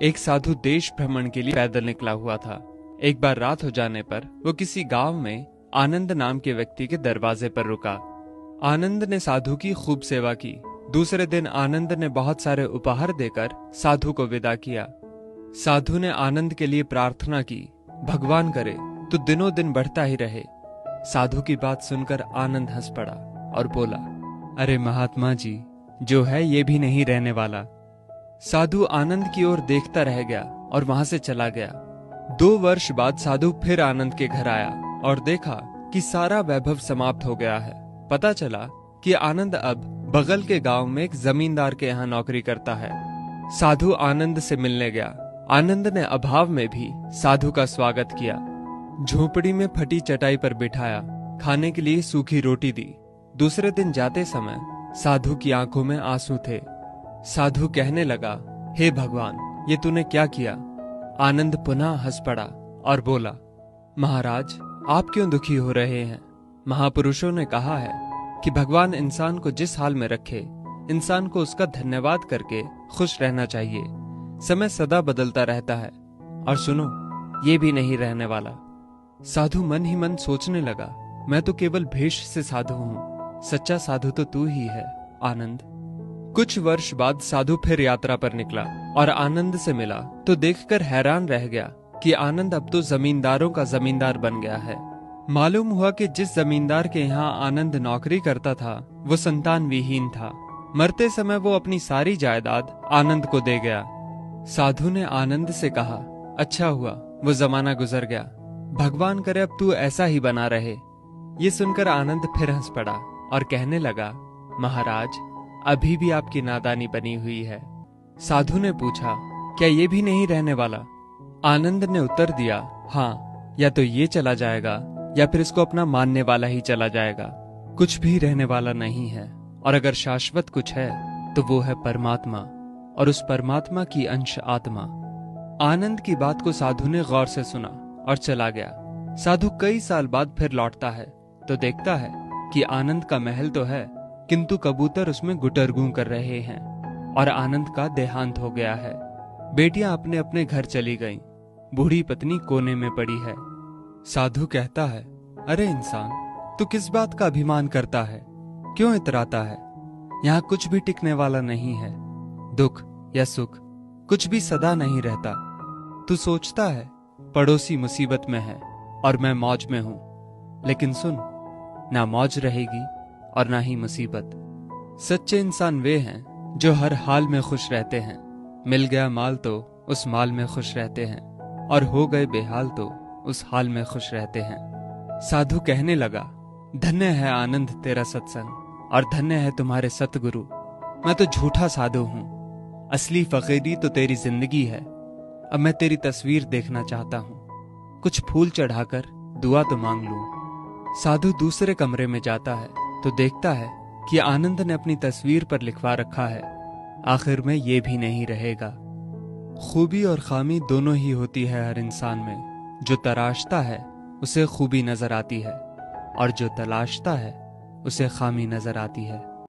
एक साधु देश भ्रमण के लिए पैदल निकला हुआ था। एक बार रात हो जाने पर वो किसी गांव में आनंद नाम के व्यक्ति के दरवाजे पर रुका। आनंद ने साधु की खूब सेवा की। दूसरे दिन आनंद ने बहुत सारे उपहार देकर साधु को विदा किया। साधु ने आनंद के लिए प्रार्थना की, भगवान करे तू दिनों दिन बढ़ता ही रहे। साधु की बात सुनकर आनंद हंस पड़ा और बोला, अरे महात्मा जी, जो है ये भी नहीं रहने वाला। साधु आनंद की ओर देखता रह गया और वहां से चला गया। 2 वर्ष बाद साधु फिर आनंद के घर आया और देखा कि सारा वैभव समाप्त हो गया है। पता चला कि आनंद अब बगल के गांव में एक जमींदार के यहाँ नौकरी करता है। साधु आनंद से मिलने गया। आनंद ने अभाव में भी साधु का स्वागत किया। झोपड़ी में फटी चटाई पर बिठाया, खाने के लिए सूखी रोटी दी। दूसरे दिन जाते समय साधु की आंखों में आंसू थे। साधु कहने लगा, हे भगवान, ये तूने क्या किया? आनंद पुनः हंस पड़ा और बोला, महाराज, आप क्यों दुखी हो रहे हैं? महापुरुषों ने कहा है कि भगवान इंसान को जिस हाल में रखे, इंसान को उसका धन्यवाद करके खुश रहना चाहिए। समय सदा बदलता रहता है और सुनो, ये भी नहीं रहने वाला। साधु मन ही मन सोचने लगा, मैं तो केवल भेष से साधु हूं, सच्चा साधु तो तू ही है आनंद। कुछ वर्ष बाद साधु फिर यात्रा पर निकला और आनंद से मिला तो देखकर हैरान रह गया कि आनंद अब तो जमींदारों का जमींदार बन गया है। मालूम हुआ कि जिस जमींदार के यहाँ आनंद नौकरी करता था वो संतान विहीन था। मरते समय वो अपनी सारी जायदाद आनंद को दे गया। साधु ने आनंद से कहा, अच्छा हुआ वो जमाना गुजर गया, भगवान करे अब तू ऐसा ही बना रहे। ये सुनकर आनंद फिर हंस पड़ा और कहने लगा, महाराज, अभी भी आपकी नादानी बनी हुई है। साधु ने पूछा, क्या ये भी नहीं रहने वाला? आनंद ने उत्तर दिया, हाँ, या तो ये चला जाएगा या फिर इसको अपना मानने वाला ही चला जाएगा। कुछ भी रहने वाला नहीं है, और अगर शाश्वत कुछ है तो वो है परमात्मा, और उस परमात्मा की अंश आत्मा। आनंद की बात को साधु ने गौर से सुना और चला गया। साधु कई साल बाद फिर लौटता है तो देखता है कि आनंद का महल तो है, किंतु कबूतर उसमें गुटरगू कर रहे हैं और आनंद का देहांत हो गया है। बेटियां अपने अपने घर चली गईं, बूढ़ी पत्नी कोने में पड़ी है। साधु कहता है, अरे इंसान, तू किस बात का अभिमान करता है? क्यों इतराता है? यहाँ कुछ भी टिकने वाला नहीं है। दुख या सुख कुछ भी सदा नहीं रहता। तू सोचता है पड़ोसी मुसीबत में है और मैं मौज में हूं, लेकिन सुन, ना मौज रहेगी और ना ही मुसीबत। सच्चे इंसान वे हैं जो हर हाल में खुश रहते हैं। मिल गया माल तो उस माल में खुश रहते हैं, और हो गए बेहाल तो उस हाल में खुश रहते हैं। साधु कहने लगा, धन्य है आनंद तेरा सत्संग, और धन्य है तुम्हारे सतगुरु। मैं तो झूठा साधु हूं, असली फकीरी तो तेरी जिंदगी है। अब मैं तेरी तस्वीर देखना चाहता हूं, कुछ फूल चढ़ाकर दुआ तो मांग लूं। साधु दूसरे कमरे में जाता है तो देखता है कि आनंद ने अपनी तस्वीर पर लिखवा रखा है, आखिर में ये भी नहीं रहेगा। खूबी और खामी दोनों ही होती है हर इंसान में। जो तराशता है उसे खूबी नजर आती है, और जो तलाशता है उसे खामी नजर आती है।